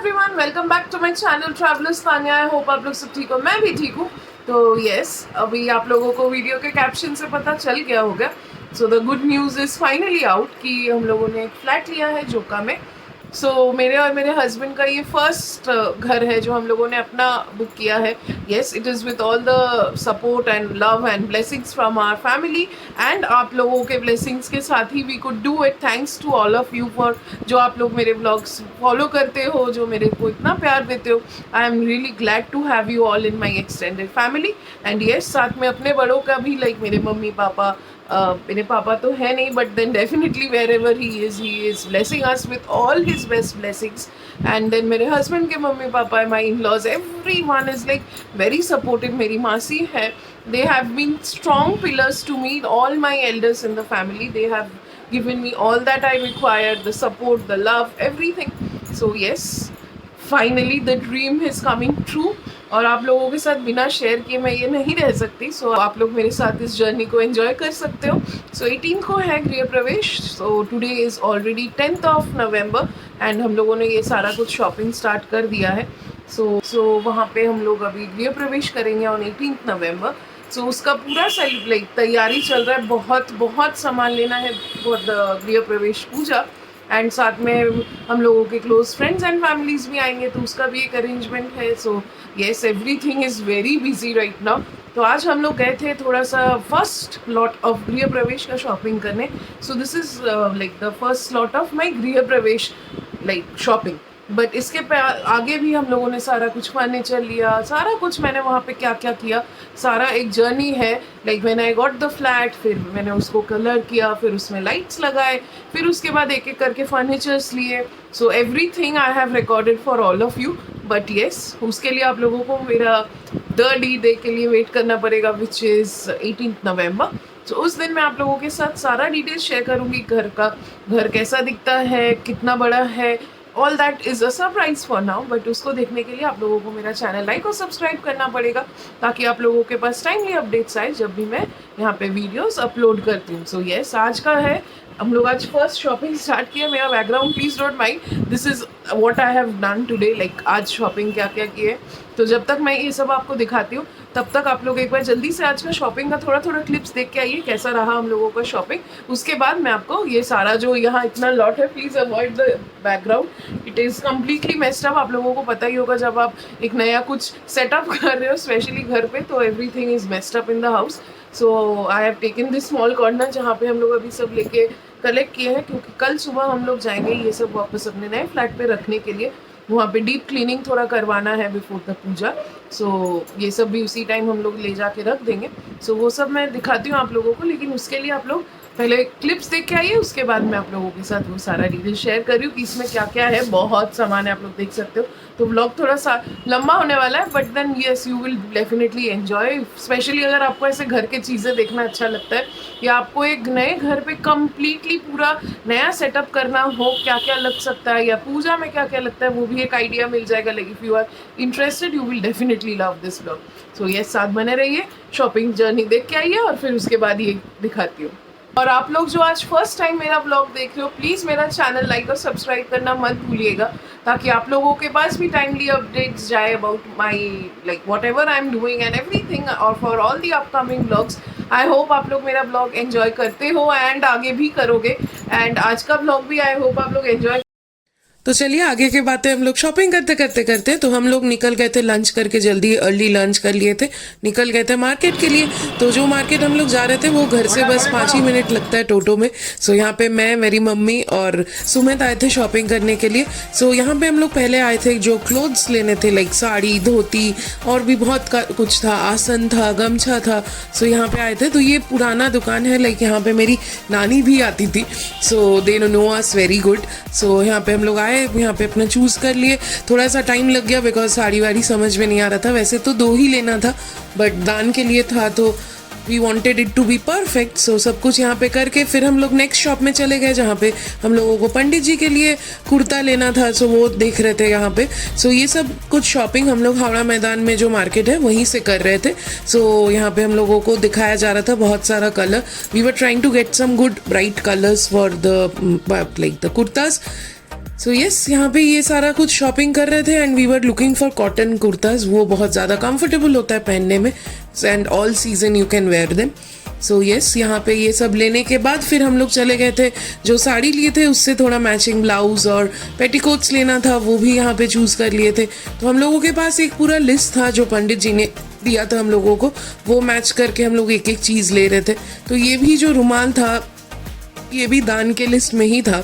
Everyone, welcome back to my channel travellers Tanya. I hope आप लोग सब ठीक हो, मैं भी ठीक हूँ। तो यस, अभी आप लोगों को वीडियो के कैप्शन से पता चल गया होगा। So the good news is finally out कि हम लोगों ने एक फ्लैट लिया है जोका में। मेरे और मेरे हस्बैंड का ये फर्स्ट घर है जो हम लोगों ने अपना बुक किया है। Yes, it is with all the support and love and blessings from our family and आप लोगों के ब्लेसिंग्स के साथ ही we could do it. Thanks to all of you for जो आप लोग मेरे ब्लॉग्स फॉलो करते हो, जो मेरे को इतना प्यार देते हो। I am really glad to have you all in my extended family. And yes, साथ में अपने बड़ों का भी, लाइक मेरे मम्मी पापा, मेरे पापा तो है नहीं, but then definitely wherever he is blessing us with all his best blessings. And then मेरे हस्बैंड के मम्मी पापा, my in laws, everyone is like very supportive. मेरी मासी है, they have been strong pillars to me, all my elders in the family. They have given me all that I required, the support, the love, everything. So yes, finally the dream is coming true. और आप लोगों के साथ बिना share किए मैं ये नहीं रह सकती। सो आप लोग मेरे साथ इस जर्नी को एंजॉय कर सकते हो। सो 18 को है गृह प्रवेश। So today is already 10th of November and हम लोगों ने ये सारा कुछ शॉपिंग स्टार्ट कर दिया है। सो वहाँ पे हम लोग अभी गृह प्रवेश करेंगे ऑन 18th नवंबर। उसका पूरा लाइक तैयारी चल रहा है। बहुत बहुत सामान लेना है फॉर द गृह प्रवेश पूजा। एंड साथ में हम लोगों के क्लोज फ्रेंड्स एंड फैमिलीज भी आएंगे, तो उसका भी एक अरेंजमेंट है। So yes, everything is very busy right now. तो आज हम लोग गए थे थोड़ा सा फर्स्ट लॉट ऑफ गृह प्रवेश का शॉपिंग करने। सो this is like the first lot of my गृह प्रवेश लाइक शॉपिंग। बट इसके आगे भी हम लोगों ने सारा कुछ फर्नीचर लिया, सारा कुछ मैंने वहाँ पे क्या क्या किया, सारा एक जर्नी है। Like when I got the flat, फिर मैंने उसको कलर किया, फिर उसमें लाइट्स लगाए, फिर उसके बाद एक एक करके फर्नीचर्स लिए। So everything I have recorded for all of you. But yes, उसके लिए आप लोगों को मेरा द डी डे के लिए वेट करना पड़ेगा, विच इज़ 18th नवंबर। तो उस दिन मैं आप लोगों के साथ सारा डिटेल्स शेयर करूँगी। घर कैसा दिखता है, कितना बड़ा है, all that is a surprise for now. But उसको देखने के लिए आप लोगों को मेरा चैनल लाइक और सब्सक्राइब करना पड़ेगा, ताकि आप लोगों के पास टाइमली अपडेट्स आए जब भी मैं यहाँ पे वीडियोस अपलोड करती हूँ। सो येस, आज का है, हम लोग आज फर्स्ट शॉपिंग स्टार्ट किया। मेरा background please don't mind, this is what I have done today. Like आज शॉपिंग क्या क्या की है। तो जब तक मैं ये सब आपको दिखाती हूँ, तब तक आप लोग एक बार जल्दी से आज का शॉपिंग का थोड़ा थोड़ा क्लिप्स देख के आइए, कैसा रहा हम लोगों का शॉपिंग। उसके बाद मैं आपको ये सारा जो यहाँ इतना लॉट है, please avoid the background, it is completely messed up. आप लोगों को पता ही होगा, जब आप एक नया कुछ सेटअप कर रहे हो स्पेशली घर पे, तो everything is messed up in the house. So I have taken this small corner जहाँ पे हम लोग अभी सब लेके कलेक्ट किए हैं, क्योंकि कल सुबह हम लोग जाएंगे ये सब वापस अपने नए फ्लैट पे रखने के लिए। वहाँ पे डीप क्लीनिंग थोड़ा करवाना है बिफोर द पूजा। ये सब भी उसी टाइम हम लोग ले जाके रख देंगे। वो सब मैं दिखाती हूँ आप लोगों को, लेकिन उसके लिए आप लोग पहले क्लिप्स देख के आइए, उसके बाद मैं आप लोगों के साथ वो सारा डिटेल शेयर कर रही हूँ कि इसमें क्या क्या है। बहुत सामान है, आप लोग देख सकते हो। तो व्लॉग थोड़ा सा लंबा होने वाला है, but then yes, you will definitely enjoy. Specially अगर आपको ऐसे घर के चीज़ें देखना अच्छा लगता है, या आपको एक नए घर पे कम्प्लीटली पूरा नया सेटअप करना हो, क्या क्या लग सकता है या पूजा में क्या क्या लगता है, वो भी एक आइडिया मिल जाएगा। Like if you are interested, you will definitely love this vlog. So yes, साथ बने रहिए, शॉपिंग जर्नी देख के आइए, और फिर उसके बाद ये दिखाती हूँ। और आप लोग जो आज फर्स्ट टाइम मेरा ब्लॉग देख रहे हो, प्लीज़ मेरा चैनल लाइक और सब्सक्राइब करना मत भूलिएगा, ताकि आप लोगों के पास भी टाइमली अपडेट्स जाए about my like whatever I am doing and everything, और for all the upcoming blogs. I hope आप लोग मेरा ब्लॉग एंजॉय करते हो एंड आगे भी करोगे। एंड आज का ब्लॉग भी आई होप आप लोग एंजॉय। तो चलिए आगे की बातें, हम लोग शॉपिंग करते करते करते, तो हम लोग निकल गए थे लंच करके, जल्दी अर्ली लंच कर लिए थे, निकल गए थे मार्केट के लिए। तो जो मार्केट हम लोग जा रहे थे वो घर से बस 5 ही मिनट लगता है टोटो में। यहाँ पे मैं, मेरी मम्मी और सुमित आए थे शॉपिंग करने के लिए। यहाँ पे हम लोग पहले आए थे जो क्लोथ्स लेने थे, लाइक साड़ी, धोती और भी बहुत कुछ था, आसन था, गमछा था। यहाँ पे आए थे। तो ये पुराना दुकान है, लाइक यहाँ पे मेरी नानी भी आती थी। They know us very good. यहाँ पे हम लोग आए, यहाँ पे अपना चूज़ कर लिए। थोड़ा सा टाइम लग गया बिकॉज साड़ी वाड़ी समझ में नहीं आ रहा था। वैसे तो 2 ही लेना था, बट दान के लिए था, तो we wanted it to be perfect. सब कुछ यहाँ पे करके फिर हम लोग नेक्स्ट शॉप में चले गए, जहाँ पे हम लोगों को पंडित जी के लिए कुर्ता लेना था। वो देख रहे थे यहाँ पे। ये सब कुछ शॉपिंग हम लोग हावड़ा मैदान में जो मार्केट है वहीं से कर रहे थे। यहाँ पे हम लोगों को दिखाया जा रहा था बहुत सारा colour. We were trying to get some good bright colours for the like the kurtas. So yes, यहाँ पे ये सारा कुछ शॉपिंग कर रहे थे and we were looking for cotton kurtas. वो बहुत ज़्यादा कंफर्टेबल होता है पहनने में and all season you can wear them. So yes, यहाँ पे ये सब लेने के बाद फिर हम लोग चले गए थे, जो साड़ी लिए थे उससे थोड़ा मैचिंग ब्लाउज और पेटीकोट्स लेना था वो भी यहाँ पे चूज़ कर लिए थे। तो हम लोगों के पास एक पूरा लिस्ट था जो पंडित जी ने दिया था हम लोगों को, वो मैच करके हम लोग एक एक चीज़ ले रहे थे। तो ये भी जो रुमाल था ये भी दान के लिस्ट में ही था।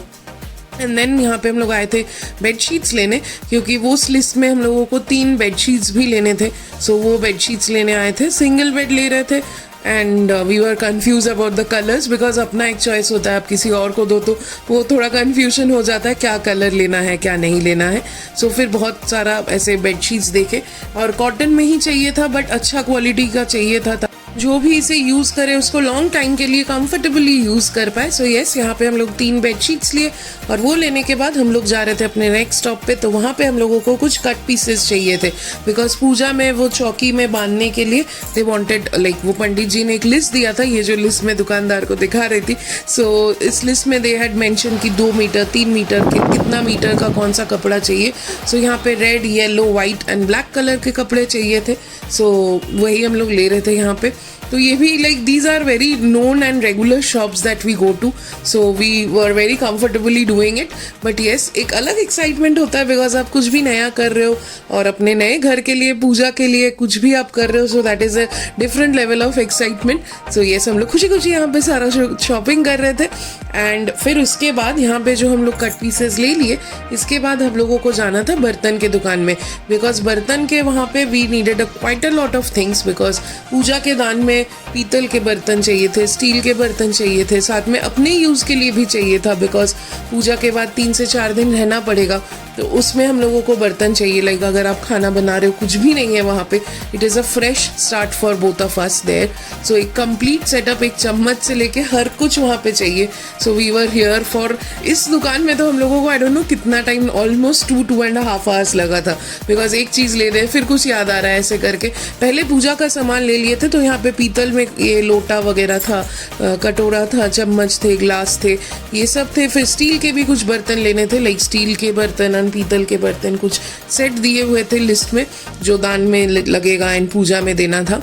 एंड देन यहाँ पे हम लोग आए थे बेडशीट्स लेने, क्योंकि वो उस लिस्ट में हम लोगों को 3 बेडशीट्स भी लेने थे। सो वो बेडशीट्स लेने आए थे, सिंगल बेड ले रहे थे and we were confused about the colours because अपना एक चॉइस होता है, आप किसी और को दो तो वो थोड़ा कन्फ्यूजन हो जाता है क्या कलर लेना है क्या नहीं लेना है। सो फिर बहुत सारा ऐसे बेडशीट्स देखे और कॉटन में ही चाहिए था बट अच्छा क्वालिटी का चाहिए था, जो भी इसे यूज़ करे उसको लॉन्ग टाइम के लिए कंफर्टेबली यूज़ कर पाए। सो यस, यहाँ पे हम लोग 3 बेडशीट्स लिए और वो लेने के बाद हम लोग जा रहे थे अपने नेक्स्ट स्टॉप पे। तो वहाँ पे हम लोगों को कुछ कट पीसेस चाहिए थे बिकॉज पूजा में वो चौकी में बांधने के लिए दे वांटेड, लाइक वो पंडित जी ने एक लिस्ट दिया था, ये जो लिस्ट में दुकानदार को दिखा रही थी। सो इस लिस्ट में दे हैड मेंशन कि 2 मीटर 3 मीटर कितना मीटर का कौन सा कपड़ा चाहिए। सो यहाँ पे red yellow white and black colour के कपड़े चाहिए थे। सो वही हम लोग ले रहे थे यहाँ पे। तो ये भी like these are very known and regular shops that we go to, so we were very comfortably doing it. But yes, एक अलग एक्साइटमेंट होता है बिकॉज आप कुछ भी नया कर रहे हो और अपने नए घर के लिए पूजा के लिए कुछ भी आप कर रहे हो, सो that is a different level of excitement. So yes, हम लोग खुशी खुशी यहाँ पे सारा शॉपिंग कर रहे थे एंड फिर उसके बाद यहाँ पे जो हम लोग कट पीसेस ले लिए, इसके बाद हम लोगों को जाना था बर्तन के दुकान में बिकॉज बर्तन के वहाँ पे we needed quite a lot of things because puja के दान में पीतल के बर्तन चाहिए थे, स्टील के बर्तन चाहिए थे, साथ में अपने यूज़ के लिए भी चाहिए था बिकॉज पूजा के बाद 3 से 4 दिन रहना पड़ेगा। तो उसमें हम लोगों को बर्तन चाहिए, लाइक अगर आप खाना बना रहे हो कुछ भी नहीं है वहाँ पे, it is a fresh start for both of us there. So एक कंप्लीट सेटअप, एक चम्मच से लेके हर कुछ वहाँ पे चाहिए। So we were here for, इस दुकान में तो हम लोगों को आई डोंट नो कितना टाइम, ऑलमोस्ट 2.5 आवर्स लगा था बिकॉज एक चीज़ ले रहे फिर कुछ याद आ रहा है ऐसे करके। पहले पूजा का सामान ले लिए थे, तो यहाँ पे पीतल में ये लोटा वगैरह था, कटोरा था, चम्मच थे, ग्लास थे, ये सब थे। फिर स्टील के भी कुछ बर्तन लेने थे, लाइक स्टील के बर्तन, पीतल के बर्तन, कुछ सेट दिए हुए थे लिस्ट में जो दान में लगेगा एंड पूजा में देना था।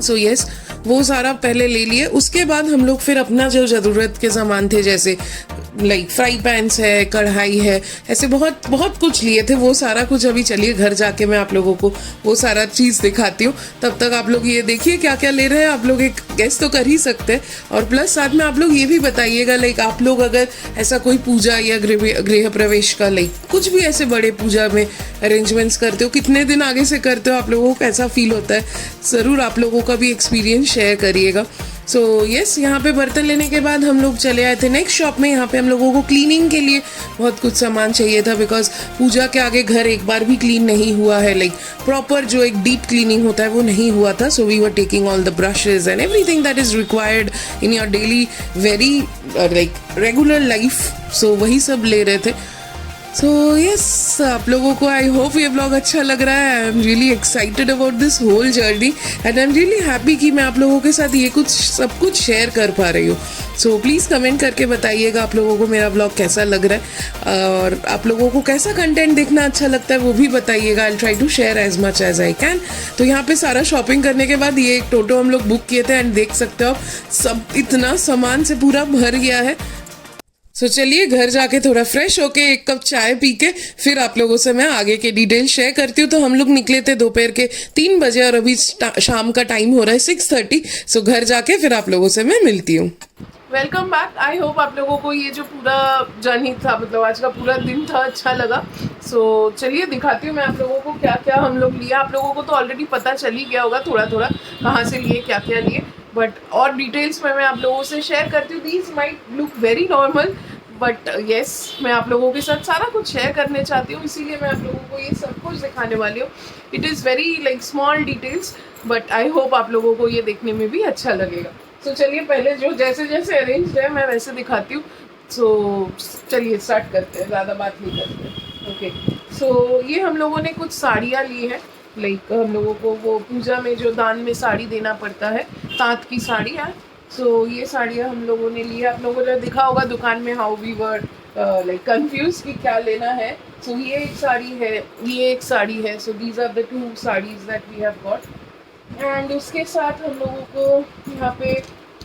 सो यस, वो सारा पहले ले लिए। उसके बाद हम लोग फिर अपना जो ज़रूरत के सामान थे, जैसे लाइक फ्राई पैन्स है, कढ़ाई है, ऐसे बहुत बहुत कुछ लिए थे। वो सारा कुछ अभी चलिए घर जाके मैं आप लोगों को वो सारा चीज़ दिखाती हूँ। तब तक आप लोग ये देखिए क्या क्या ले रहे हैं। आप लोग एक गेस तो कर ही सकते हैं और प्लस साथ में आप लोग ये भी बताइएगा, लाइक आप लोग अगर ऐसा कोई पूजा या गृह प्रवेश का, लाइक कुछ भी ऐसे बड़े पूजा में अरेंजमेंट्स करते हो, कितने दिन आगे से करते हो, आप लोगों को कैसा फील होता है, ज़रूर आप लोगों का भी एक्सपीरियंस शेयर करिएगा। सो यस, यहाँ पे बर्तन लेने के बाद हम लोग चले आए थे नेक्स्ट शॉप में। यहाँ पे हम लोगों को क्लीनिंग के लिए बहुत कुछ सामान चाहिए था बिकॉज पूजा के आगे घर एक बार भी क्लीन नहीं हुआ है, लाइक प्रॉपर जो एक डीप क्लीनिंग होता है वो नहीं हुआ था। So we were taking all the brushes and everything that is required in your daily very like regular life. So वही सब ले रहे थे। सो यस, आप लोगों को आई होप ये ब्लॉग अच्छा लग रहा है। I am really excited about this whole journey and I am really happy कि मैं आप लोगों के साथ ये कुछ सब कुछ शेयर कर पा रही हूँ। सो प्लीज़ कमेंट करके बताइएगा आप लोगों को मेरा ब्लॉग कैसा लग रहा है और आप लोगों को कैसा कंटेंट देखना अच्छा लगता है वो भी बताइएगा। I try to share as much as I can. तो यहाँ पे सारा शॉपिंग करने के बाद ये एक टोटो हम लोग बुक किए थे एंड देख सकते हो आप, सब इतना सामान से पूरा भर गया है। सो चलिए घर जाके थोड़ा फ्रेश होके एक कप चाय पी के फिर आप लोगों से मैं आगे के डिटेल शेयर करती हूँ। तो हम लोग निकले थे दोपहर के 3 बजे और अभी शाम का टाइम हो रहा है 6:30। सो घर जाके फिर आप लोगों से मैं मिलती हूँ। Welcome back. आई होप आप लोगों को ये जो पूरा जर्नी था, मतलब आज का पूरा दिन था, अच्छा लगा। सो चलिए दिखाती हूँ मैं आप लोगों को क्या क्या हम लोग लिया। आप लोगों को तो ऑलरेडी पता चल ही गया होगा थोड़ा थोड़ा कहाँ से लिए, क्या क्या लिए, बट और डिटेल्स में मैं आप लोगों से शेयर करती हूँ। These might look very normal but yes, मैं आप लोगों के साथ सारा कुछ शेयर करने चाहती हूँ, इसीलिए मैं आप लोगों को ये सब कुछ दिखाने वाली हूँ। It is very like small details but I hope आप लोगों को ये देखने में भी अच्छा लगेगा। सो चलिए पहले जो जैसे जैसे अरेंज है मैं वैसे दिखाती हूँ। सो चलिए स्टार्ट करते हैं, ज़्यादा बात नहीं करते। ओके, सो ये हम लोगों ने कुछ साड़ियाँ ली हैं, लाइक हम लोगों को वो पूजा में जो दान में साड़ी देना पड़ता है, ताँत की साड़ी है। सो ये साड़ियाँ हम लोगों ने ली है। आप लोगों ने देखा होगा दुकान में how we were like confuse कि क्या लेना है. सो ये एक साड़ी है, ये एक साड़ी है. So these are the 2 saris that we have got. And उसके साथ हम लोगों को यहाँ पे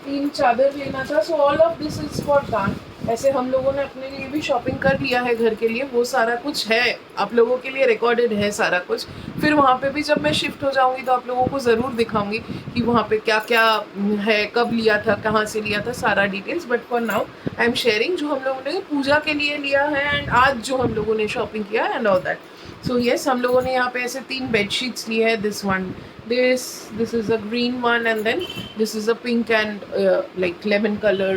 3 चादर लेना था. So all of this is for दान. ऐसे हम लोगों ने अपने लिए भी शॉपिंग कर लिया है घर के लिए. वो सारा कुछ है आप लोगों के लिए रिकॉर्डेड है सारा कुछ. फिर वहाँ पे भी जब मैं शिफ्ट हो जाऊँगी तो आप लोगों को ज़रूर दिखाऊंगी कि वहाँ पे क्या क्या है, कब लिया था, कहाँ से लिया था, सारा details. But for now I am sharing जो हम लोगों ने पूजा के लिए लिया है एंड आज जो हम लोगों ने शॉपिंग किया and all that. So yes, हम लोगों ने यहाँ पे ऐसे 3 बेडशीट्स लिए हैं. this is a green one and then this is a pink and like lemon color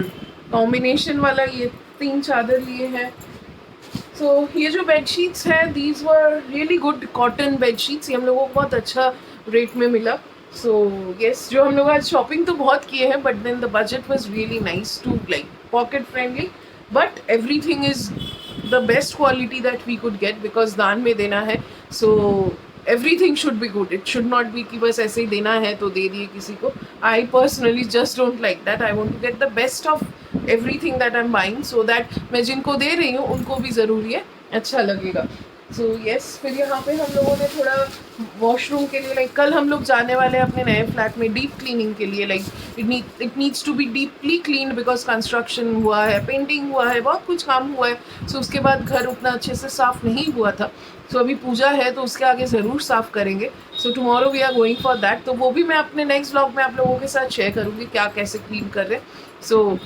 combination वाला ये 3 चादर लिए हैं. सो ये जो बेडशीट्स हैं these were really good cotton bedsheets. ये हम लोगों को बहुत अच्छा रेट में मिला. सो येस, जो हम लोग आज शॉपिंग तो बहुत किए हैं but then the budget was really nice to like pocket friendly. But everything is the best quality that we could get because दान में देना है. सो everything should be good. It should not be कि बस ऐसे ही देना है तो दे दिए किसी को. I personally just don't like that. I want to get the best of everything that I'm buying so that मैं जिनको दे रही हूँ उनको भी ज़रूर ये अच्छा लगेगा. सो येस, फिर यहाँ पे हम लोगों ने थोड़ा वॉशरूम के लिए लाइक कल हम लोग जाने वाले हैं अपने नए फ्लैट में डीप क्लीनिंग के लिए. Like it needs to be deeply clean because construction हुआ है, पेंटिंग हुआ है, बहुत कुछ काम हुआ है. सो उसके बाद घर उतना अच्छे से साफ़ नहीं हुआ था. सो अभी पूजा है तो उसके आगे ज़रूर साफ़ करेंगे. So tomorrow we are going for that. तो वो भी मैं अपने नेक्स्ट व्लॉग में आप लोगों के साथ शेयर करूँगी क्या कैसे क्लीन कर रहे हैं. सो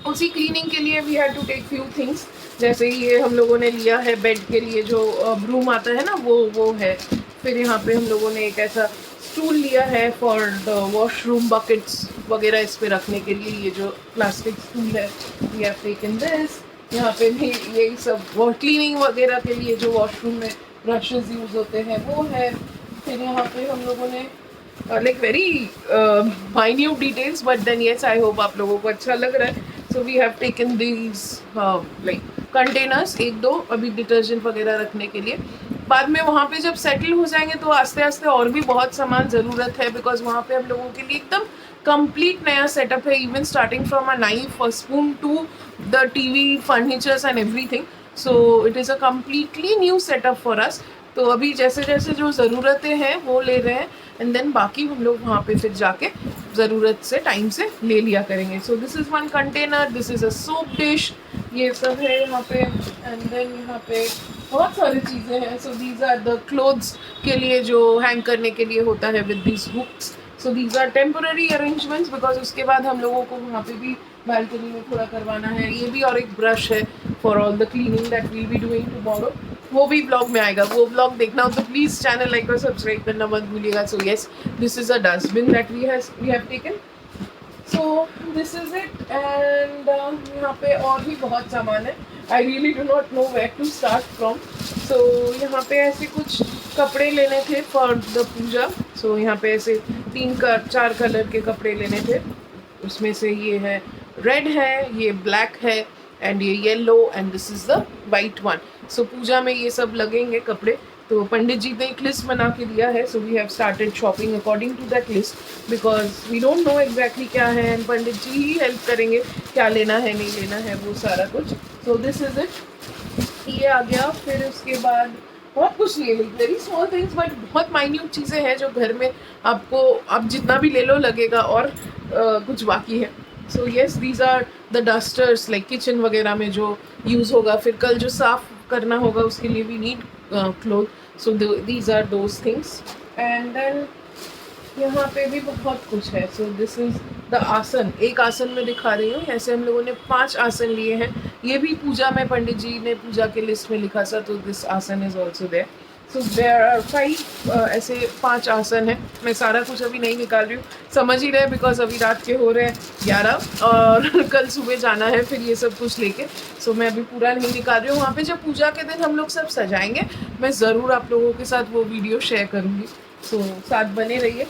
उसी क्लीनिंग के लिए we had to take few things. जैसे ये हम लोगों ने लिया है बेड के लिए जो ब्रूम आता है ना वो है. फिर यहाँ पे हम लोगों ने एक ऐसा स्टूल लिया है फॉर द वॉशरूम बकेट्स वगैरह इस पे रखने के लिए. ये जो प्लास्टिक स्टूल है वी हैव टेकन दिस. यहाँ पे भी यही सब क्लीनिंग वगैरह के लिए जो वॉशरूम में ब्रशेज यूज़ होते हैं वो है. फिर यहाँ पे हम लोगों ने like very minute details but then yes I hope आप लोगों को अच्छा लग रहा है. So we have taken these like containers 1-2 अभी डिटर्जेंट वगैरह रखने के लिए. बाद में वहाँ पे जब सेटल हो जाएंगे तो आस्ते आस्ते और भी बहुत सामान ज़रूरत है बिकॉज वहाँ पे हम लोगों के लिए एकदम कंप्लीट नया सेटअप है. Even starting from a knife, a spoon to the TV, furnitures and everything. So it is a completely new setup for us. तो अभी जैसे जैसे जो ज़रूरतें हैं वो ले रहे हैं एंड देन बाकी हम लोग वहाँ पे फिर जाके ज़रूरत से टाइम से ले लिया करेंगे. सो this is 1 container. This is a soap dish. ये सब है यहाँ पे एंड देन यहाँ पे बहुत सारी चीज़ें हैं. So these are the clothes के लिए जो हैंग करने के लिए होता है with this hooks. So these are temporary arrangements because उसके बाद हम लोगों को वहाँ पे भी बालकनी में थोड़ा करवाना है. ये भी और एक ब्रश है for all the cleaning that we'll be doing tomorrow. वो भी ब्लॉग में आएगा. वो ब्लॉग देखना हो तो प्लीज़ चैनल लाइक और सब्सक्राइब करना मत भूलिएगा. So yes, this is a dustbin that we have taken. So this is it and यहाँ पे और भी बहुत सामान है. I really do not know where to start from. So यहाँ पे ऐसे कुछ कपड़े लेने थे फॉर द पूजा. सो यहाँ पे ऐसे 4 कलर के कपड़े लेने थे. उसमें से ये है रेड है, ये ब्लैक है एंड ये yellow and this is the white one. So puja में ये सब लगेंगे कपड़े. तो पंडित जी ने एक लिस्ट बना के दिया है. So we have started shopping according to that list because we don't know exactly क्या है and Pandit ji he help करेंगे क्या लेना है नहीं लेना है वो सारा कुछ. सो दिस इज़ इट. ये आ गया. फिर उसके बाद बहुत कुछ ले ली, वेरी स्मॉल थिंग्स बट बहुत माइन्यूट चीज़ें हैं जो घर में आपको आप जितना भी ले लो लगेगा और कुछ बाकी है. So yes, these are the dusters like kitchen वगैरह में जो यूज़ होगा. फिर कल जो साफ़ करना होगा उसके लिए we need cloth. So these are those things and then यहाँ पे भी बहुत कुछ है. सो दिस इज़ द आसन. एक आसन में दिखा रही हूँ. ऐसे हम लोगों ने 5 आसन लिए हैं. ये भी पूजा में पंडित जी ने पूजा के लिस्ट में लिखा था. तो दिस आसन is also there. So there are 5 ऐसे 5 आसन है. मैं सारा कुछ अभी नहीं निकाल रही हूँ, समझ ही रहे बिकॉज अभी रात के हो रहे हैं 11 और कल सुबह जाना है फिर ये सब कुछ लेके. सो मैं अभी पूरा नहीं निकाल रही हूँ. वहाँ पे जब पूजा के दिन हम लोग सब सजाएंगे मैं ज़रूर आप लोगों के साथ वो वीडियो शेयर करूँगी. सो साथ बने रहिए.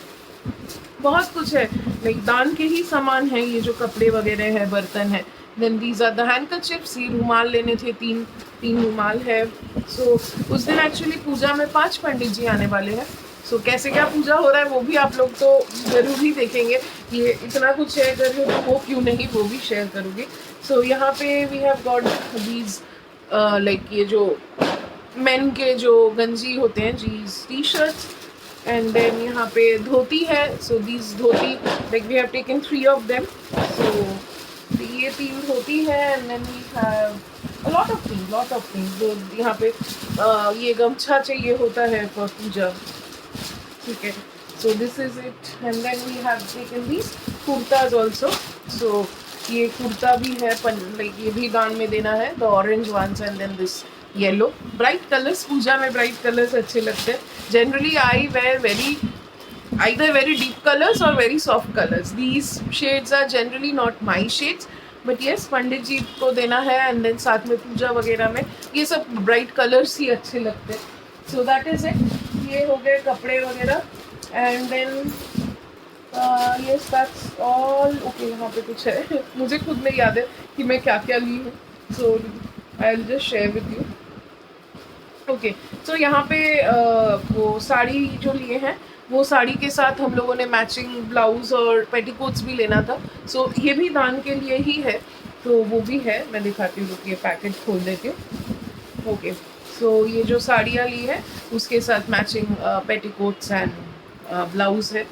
बहुत कुछ है लाइक दान के ही सामान है. ये जो कपड़े वगैरह है, बर्तन है. Then these are the handkerchiefs. ये रुमाल लेने थे, 3 रुमाल है. सो उस दिन एक्चुअली पूजा में 5 पंडित जी आने वाले हैं. सो कैसे क्या पूजा हो रहा है वो भी आप लोग तो ज़रूर ही देखेंगे. ये इतना कुछ शेयर कर रही हूँ तो वो क्यों नहीं वो भी शेयर करूँगी. सो यहाँ पे we have got these like ये जो मेन के जो गंजी होते हैं, these T shirts, and then यहाँ पे धोती है. So these dhoti like we have taken 3 of them. So ये 3 धोती है, and then we have lot of things. जो यहाँ पे ये गमछा चाहिए होता है फॉर पूजा. ठीक है. So this is it, and then we have taken these kurtas also. So ये कुर्ता भी है, लाइक ये भी दान में देना है, the orange ones, and then this yellow. Bright colours, puja में ब्राइट कलर्स अच्छे लगते हैं. Generally I wear either very deep colors or very soft colors. These shades are generally not my shades, but yes, पंडित जी को देना है, and then साथ में पूजा वगैरह में ये सब ब्राइट कलर्स ही अच्छे लगते हैं. So that is it. ये हो गए कपड़े वगैरह, and then yes that's all. Okay, यहाँ पे कुछ है मुझे खुद नहीं याद है कि मैं क्या क्या ली हूँ. So I will just share with you. Okay, so यहाँ पे वो साड़ी जो लिए हैं, वो साड़ी के साथ हम लोगों ने मैचिंग ब्लाउज और पेटीकोट्स भी लेना था. सो ये भी दान के लिए ही है, तो वो भी है. मैं दिखाती हूँ, ये पैकेट खोल देती हूँ. ओके, सो ये जो साड़ियाँ ली है उसके साथ मैचिंग पेटीकोट्स एंड ब्लाउज है.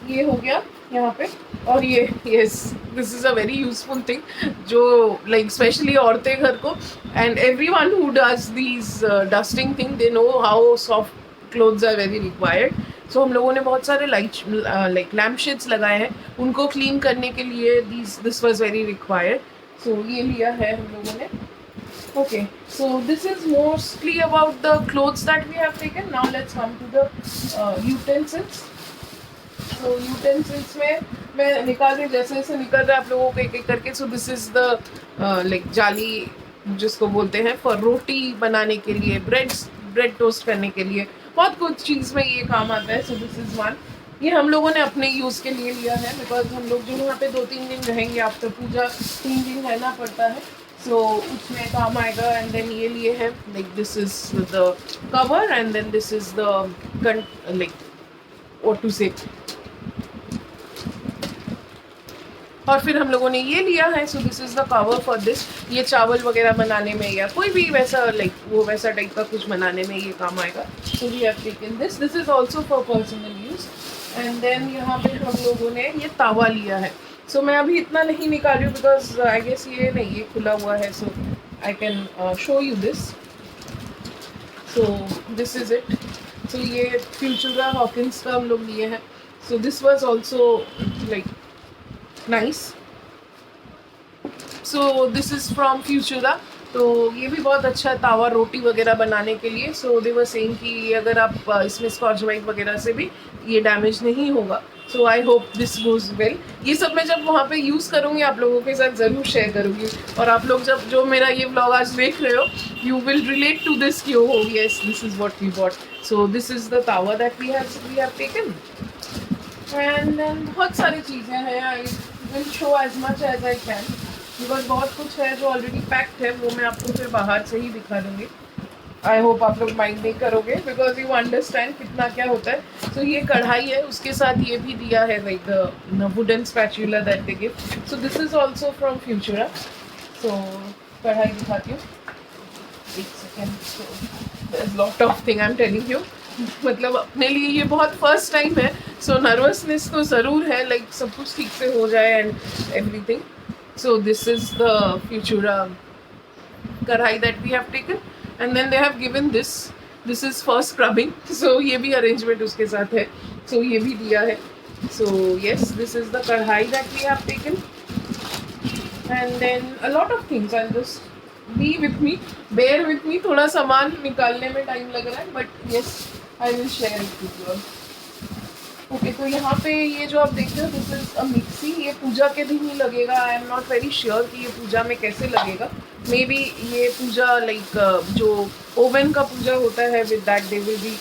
ये हो गया यहाँ पे. और ये yes, this is a very useful thing, जो लाइक स्पेशली औरतें घर को, and everyone who does these dusting thing, they know how soft cloths are very required. So हम लोगों ने बहुत सारे लाइक लैम्प शेड्स लगाए हैं, उनको क्लीन करने के लिए this was very required. So ये लिया है हम लोगों ने. Okay, so this is mostly about the clothes that we have taken. Now let's come to the utensils. तो यूटेंसिल्स में मैं निकाल रही, जैसे जैसे निकल रहा है आप लोगों को एक एक करके. सो दिस इज द लाइक जाली जिसको बोलते हैं फॉर रोटी बनाने के लिए, ब्रेड टोस्ट करने के लिए, बहुत कुछ चीज़ में ये काम आता है. So this is one. ये हम लोगों ने अपने यूज़ के लिए लिया है, बिकॉज हम लोग जो यहाँ पे 2-3 दिन रहेंगे, आफ्टर पूजा 3 दिन रहना पड़ता है. सो उसमें काम आएगा. एंड देन ये लिए हैं, like this is the cover, and then this is the like what to say. और फिर हम लोगों ने ये लिया है. So this is the cover for this. ये चावल वगैरह बनाने में या कोई भी वैसा लाइक वो वैसा टाइप का कुछ बनाने में ये काम आएगा. So we have taken this. This is also for personal use. And then यहाँ पे हम लोगों ने ये तावा लिया है. सो मैं अभी इतना नहीं निकाल रही हूँ, बिकॉज आई गेस ये नहीं, ये खुला हुआ है. So I can show you this. So this is it. So ये फ्यूचरा हॉकिंस का हम लोग लिए हैं. So this was also like nice. So this is from Futura. तो ये भी बहुत अच्छा है तावा रोटी वगैरह बनाने के लिए. सो दे वर सेइंग कि अगर आप इसमें स्कॉच ब्राइट वगैरह से भी ये डैमेज नहीं होगा. So I hope this goes well. ये सब मैं जब वहाँ पे यूज़ करूँगी आप लोगों के साथ ज़रूर शेयर करूँगी. और आप लोग जब जो मेरा ये व्लॉग आज देख रहे हो, you will relate to this कि oh yes, this is what we bought. So this is the tawa that we have taken. And बहुत सारी चीज़ें हैं. I will show as much as I can, because बहुत कुछ है जो ऑलरेडी पैक्ड है, वो मैं आपको फिर बाहर से ही दिखा दूँगी. आई होप आप लोग माइंड नहीं करोगे, बिकॉज यू अंडरस्टैंड कितना क्या होता है. सो ये कढ़ाई है, उसके साथ ये भी दिया है like the wooden spatula that they give. So this is also from Futura. So kadhai दिखाती हूँ, एक second. So there is lot of thing I am telling you. मतलब अपने लिए ये बहुत फर्स्ट टाइम है. सो नर्वसनेस तो ज़रूर है, लाइक सब कुछ ठीक से हो जाए and everything. So this is the Futura kadhai that we have taken. And then they have given this is for scrubbing. So ये भी अरेंजमेंट उसके साथ है. सो ये भी दिया है. So yes, this is the kadhai that we have taken. And then a lot of things. I just be with me, bear with me. थोड़ा सामान निकालने में टाइम लग रहा है, but yes I will share it with you. Okay, तो यहाँ पे ये जो आप देख रहे हो, दिस इज़ अ मिक्सी. ये पूजा के दिन ही लगेगा. I am not very sure कि ये पूजा में कैसे लगेगा. मे बी ये पूजा लाइक जो ओवन का पूजा होता है, with that they will be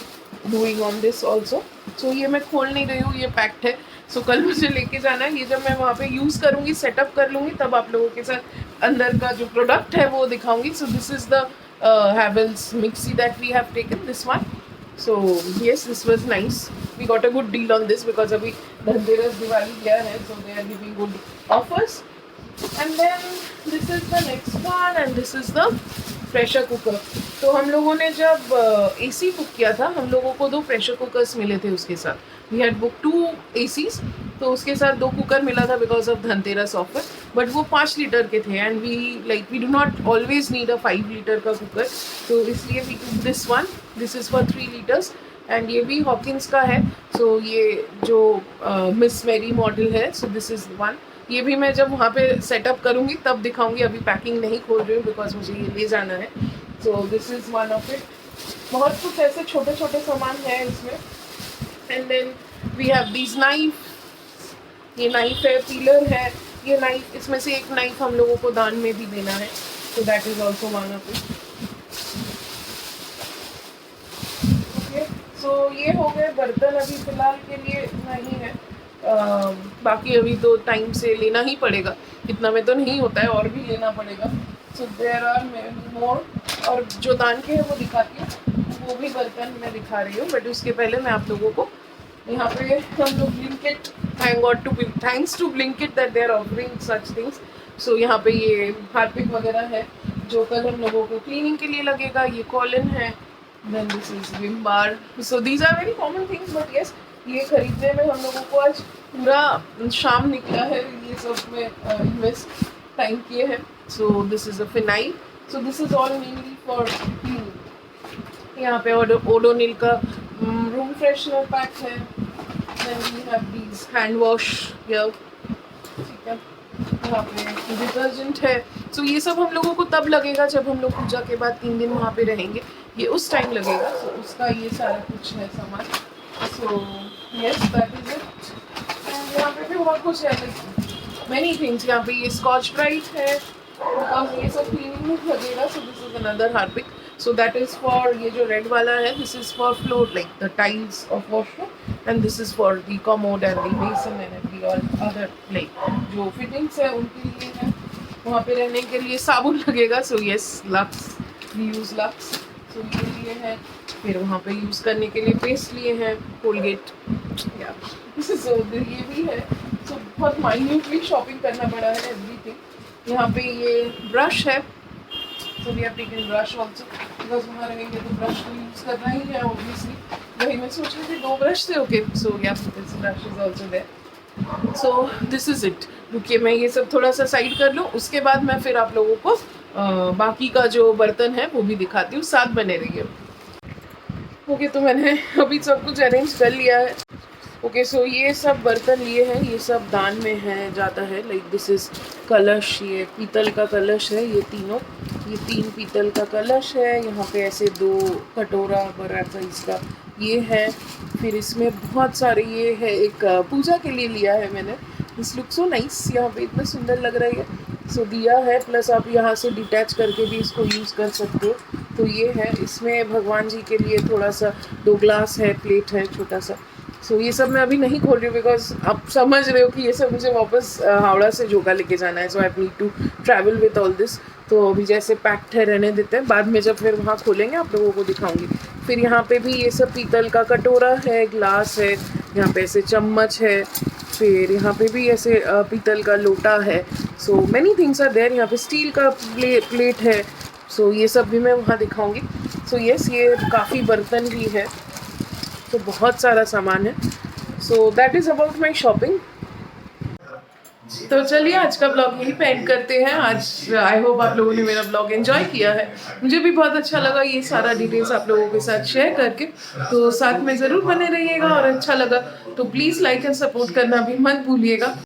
doing on this also. So ये मैं खोल नहीं रही हूँ, ये पैक्ड है. सो कल मुझे लेके जाना है. ये जब मैं वहाँ पे यूज़ करूँगी, सेटअप कर लूँगी, तब आप लोगों के साथ अंदर का जो प्रोडक्ट है वो दिखाऊँगी. So this is the Havells mixie that we have taken, this one. So yes, this was nice. We got a good deal on this because अभी धनतेरस दिवाली गया है, so they are giving good offers. And then this is the next one and this is the pressure cooker. तो हम लोगों ने जब AC book किया था, हम लोगों को 2 प्रेशर कुकर्स मिले थे उसके साथ। वी हैड बुक 2 एसीज, तो उसके साथ 2 कुकर मिला था because of Dhanteras offer. But वो 5 लीटर के थे and we do not always need a 5 litre का कुकर, तो इसलिए we took this one. This is for 3 litres and ये भी हॉकिंस का है। सो ये जो मिस मेरी मॉडल है, सो दिस इज़ वन। ये भी मैं जब वहाँ पे सेटअप करूँगी तब दिखाऊंगी, अभी पैकिंग नहीं खोल रही हूँ बिकॉज मुझे ये ले जाना है। So this is one of it. बहुत कुछ ऐसे छोटे छोटे सामान है इसमें। And then we have these knife. ये नाइफ है, पीलर है। ये नाइफ, इसमें से एक नाइफ हम लोगों को दान में भी देना है, so that is also one of it. Okay, so ये हो गए बर्तन। अभी फ़िलहाल के लिए नहीं है, बाकी अभी तो टाइम से लेना ही पड़ेगा, इतना में तो नहीं होता है, और भी लेना पड़ेगा। So there are more. और जो दान के हैं वो दिखाती हूँ, वो भी बर्तन मैं दिखा रही हूँ। बट उसके पहले मैं आप लोगों को यहाँ पे हम लोग Blinkit, thanks to Blinkit that they are offering such things. So यहाँ पे ये हार्पिक वगैरह है जो कल हम लोगों को क्लीनिंग के लिए लगेगा। ये कॉलिन है, then this is Vim bar. So these are very common things, but yes ये खरीदने में हम लोगों को आज पूरा शाम निकला है, ये सब में इन्वेस्ट टाइम किए हैं। So this is a phenyl. So this is all mainly for cleaning. यहाँ पे ओडोनिल का रूम फ्रेशनर पैक है। Then we have these hand wash here, ठीक है। यहाँ पे डिटर्जेंट है। सो ये सब हम लोगों को तब लगेगा जब हम लोग पूजा के बाद 3 दिन वहाँ पे रहेंगे, ये उस टाइम लगेगा। सो उसका ये सारा कुछ है सामान। So yes, that is it. And यहाँ पे भी बहुत कुछ है, मैनी थिंग्स। यहाँ पे ये स्कॉच ब्राइट है बिकॉज ये सब क्लीनिंग में लगेगा। सो this is another Harpic. So that is for, ये जो रेड वाला है this is for floor, like the tiles of washroom, and this is for the commode and the basin and every all other like जो fittings है उनके लिए है। वहाँ पे रहने के लिए साबुन लगेगा। So yes, Lux, we use Lux. So ये लिए हैं। फिर वहाँ पे यूज़ करने के लिए पेस्ट लिए हैं, कोलगेट या सो ये भी है। सो बहुत माइन्यूटली शॉपिंग करना पड़ा है एवरीथिंग। यहाँ पे ये ब्रश है, so we have taken brush also because वहाँ रहेंगे तो ब्रश तो यूज़ करना ही है ऑब्वियसली। वही मैं सोच रही थी 2 ब्रश थे। Okay, so yeah this brush is also there. So this is it. रुकिए मैं ये सब थोड़ा सा साइड कर लूँ, उसके बाद मैं फिर आप लोगों को बाकी का जो बर्तन है वो भी दिखाती हूँ, साथ बने रहिए। ओके, तो मैंने अभी सब कुछ अरेंज कर लिया है। ओके, सो ये सब बर्तन लिए हैं, ये सब दान में है जाता है। लाइक दिस इज़ कलश, ये पीतल का कलश है। ये तीनों, ये 3 पीतल का कलश है। यहाँ पे ऐसे 2 कटोरा बड़ा साइज का ये है। फिर इसमें बहुत सारे ये है, एक पूजा के लिए लिया है मैंने। दिस लुक सो नाइस, यहाँ पे इतना सुंदर लग रहा है। सो दिया है, प्लस आप यहाँ से डिटैच करके भी इसको यूज़ कर सकते हो। तो ये है, इसमें भगवान जी के लिए थोड़ा सा 2 ग्लास है, प्लेट है छोटा सा। सो ये सब मैं अभी नहीं खोल रही हूँ बिकॉज आप समझ रहे हो कि ये सब मुझे वापस हावड़ा से जोगा लेके जाना है। So I need to travel with all this. तो अभी जैसे पैक्ड है रहने देते हैं, बाद में जब फिर वहाँ खोलेंगे आप लोगों को दिखाऊंगी। फिर यहाँ पे भी ये सब पीतल का कटोरा है, ग्लास है, यहाँ पे ऐसे चम्मच है। फिर यहाँ पे भी ऐसे पीतल का लोटा है। So many things are there. यहाँ पे स्टील का प्लेट है। सो ये सब भी मैं वहाँ दिखाऊंगी। सो यस, ये काफ़ी बर्तन भी है, तो बहुत सारा सामान है। So that is about my shopping. तो चलिए आज का ब्लॉग यहीं पे एंड करते हैं। आज आई होप आप लोगों ने मेरा ब्लॉग एंजॉय किया है। मुझे भी बहुत अच्छा लगा ये सारा डिटेल्स आप लोगों के साथ शेयर करके। तो साथ में ज़रूर बने रहिएगा, और अच्छा लगा तो प्लीज़ लाइक एंड सपोर्ट करना भी मत भूलिएगा।